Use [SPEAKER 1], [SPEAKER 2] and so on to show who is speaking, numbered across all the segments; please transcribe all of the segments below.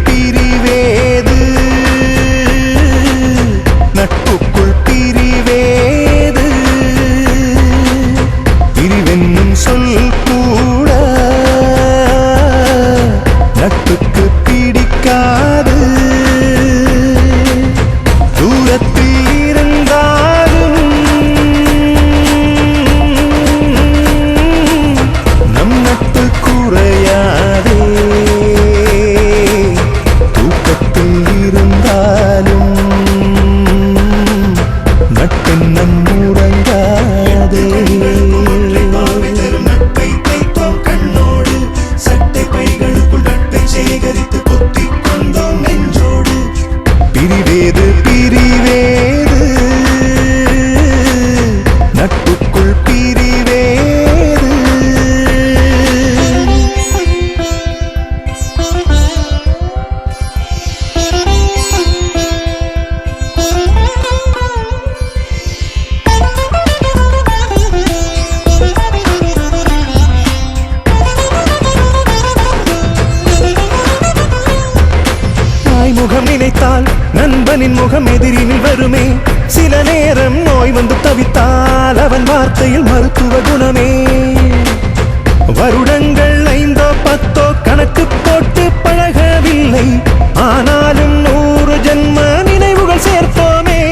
[SPEAKER 1] பிரிவேது நட்புக்குள் பிரிவேது பிரிவென்னும் சொல் கூட நட்புக்கு பிடிக்காது தூரத்தில் இருந்தாலும் நம் நட்பு குறையாதே தூக்கத்தில் இருந்தாலும் நட்பின் நம் உறங்காதே நட்பை தைத்தோம் கண்ணோடு சட்டை பைகளுக்குள் நட்பை சேகரித்து பொத்திக் கொண்டோம் நெஞ்சோடு பிரிவேது பிரிவேது நட்புக்குள் பிரிவேது முகம் நினைத்தால் நண்பனின் முகம் எதிரினில் வருமே சில நேரம் நோய் வந்து தவித்தால் அவன் வார்த்தையில் மருத்துவ குணமே வருடங்கள் 5 10 கணக்கு போட்டு பழகவில்லை ஆனாலும் 100 ஜென்ம நினைவுகள் சேர்ப்போமே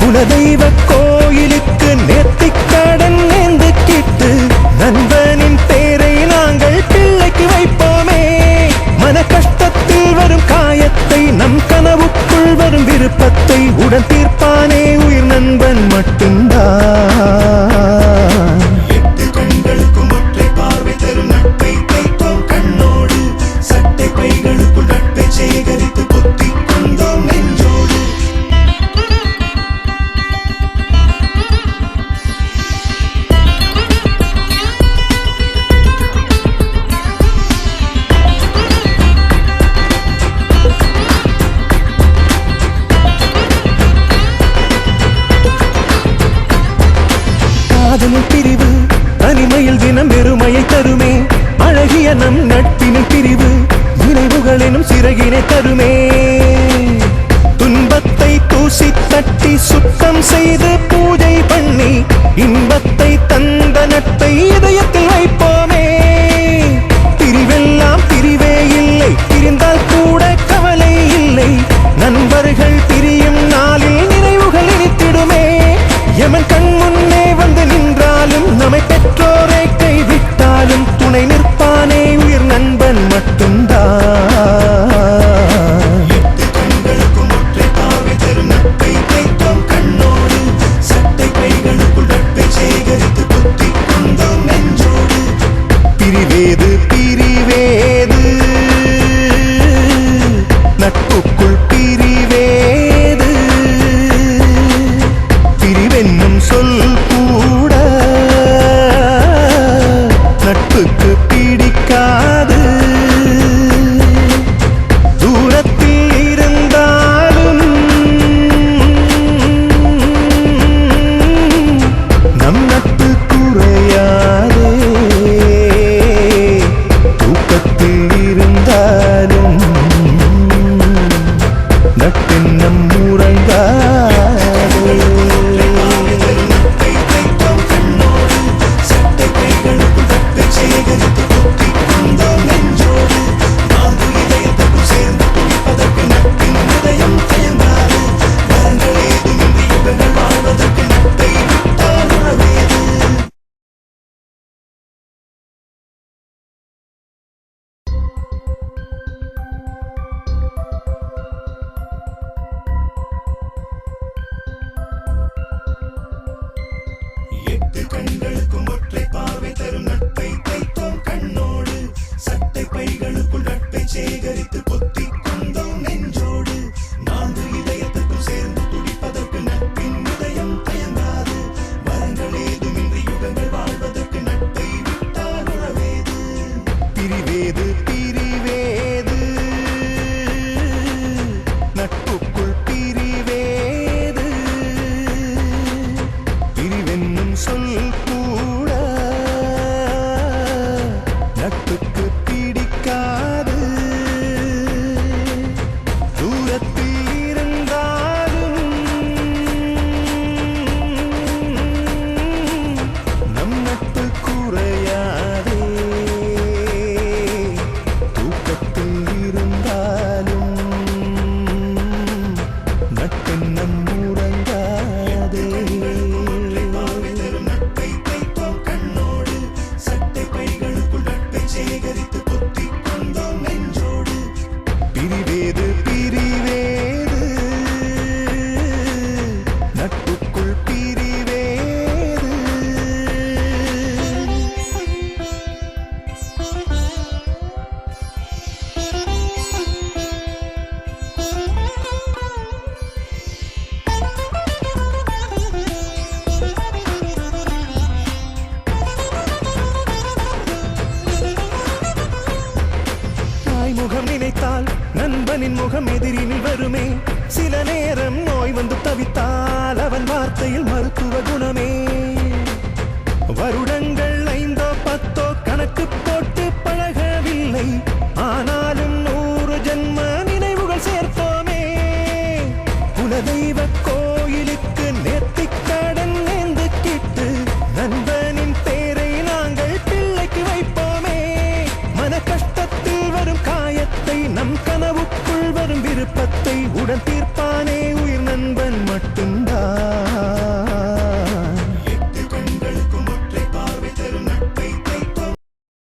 [SPEAKER 1] குலதெய்வ கோயிலுக்கு நேர்த்திக்கடன் நேர்ந்து கிட்டு நண்பனின் பேரை நாங்கள் பிள்ளைக்கு வைப்போமே மன கஷ்டத்தில் வரும் காயத்தை நம் கனவுக்குள் வரும் விருப்பத்தை உடன் தீர்ப்பானே உயிர் நண்பன் மட்டும்தான் 8 கண்களுக்கும் ஒற்றை பார்வை தரும் நட்பை தைத்தோம் கண்ணோடு சட்டை பைகளுக்குள் நட்பை சேகரித்து பொத்திக் கொண்டோம் நெஞ்சோடு காதலின் பிரிவு தனிமையில் தினம் வெறுமையை தருமே அழகிய நம் நட்பினின் பிரிவு நினைவுகளினும் சிறகினை தருமே துன்பத்தை தூசி தட்டி சுத்தம் செய்து பூஜை பண்ணி இன்பத்தை தந்த நட்பை இதயத்தில் வைப்போமே பிரிவெல்லாம் பிரிவே இல்லை பிரிந்தால் கூட கவலை இல்லை நண்பர்கள் பிரியும் நாளில் நினைவுகள் இனித்திடுமே எமன் கண் முன்னே வந்து நின்றாலும் நம்மை பெற்றோரை கைவிட்டாலும் துணை நிற்பானே உயிர் நண்பன் மட்டும்தான் 8 கண்களுக்கும் ஒற்றை பார்வை தரும் நட்பை தைத்தோம் கண்ணோடு சட்டை பைகளுக்குள் நட்பை சேகரித்து பொத்திக் கொண்டோம் நெஞ்சோடு பிரிவேது பிரிவேது நட்புக்குள் பிரிவேது பிரிவென்னும் சொல் கூட நட்புக்கு பிடிக்காது தூரத்தில் இருந்தாலும் நம் நட்பு குறையாதே தூக்கத்தில் இருந்தாலும் நட்பின் நம் உறங்காதே கண்களுக்கும் ஒற்றை பார்வை தரும் நட்பை தைத்தோம் கண்ணோடு சட்டை பைகளுக்குள் நட்பை சேகரித்து பொத்திக் கொண்டோம் நெஞ்சோடு 4 இதயத்துக்கும் சேர்ந்து துடிப்பதற்கு நட்பின் இதயம் தயங்காது வரங்கள் ஏதுமின்றி யுகங்கள் வாழ்வதற்கு நட்பை விட்டால் உறவேது பிரிவேது பிரிவேது நட்புக்குள் பிரிவேது பிரிவென்னும் சொல் நண்பனின் முகம் எதிரினில் வருமே. சில நேரம் நோய் வந்து தவித்தால் அவன் வார்த்தையில் மருத்துவ குணமே. வருடங்கள் 5 10 கணக்கு போட்டு பழகவில்லை, ஆனாலும் 100 ஜென்ம நினைவுகள் சேர்த்தோமே. குலதெய்வ கோயிலுக்கு நேர்த்திக்கடன் நேர்ந்து கிட்டு நண்பனின் பேரை நாங்கள் பிள்ளைக்கு வைப்போமே. மன கஷ்டத்தில் வரும் காயத்தை, நம் கனவுக்குள் வரும் விருப்பத்தை உடன் தீர்ப்பானே உயிர் நண்பன் மட்டும்தான்.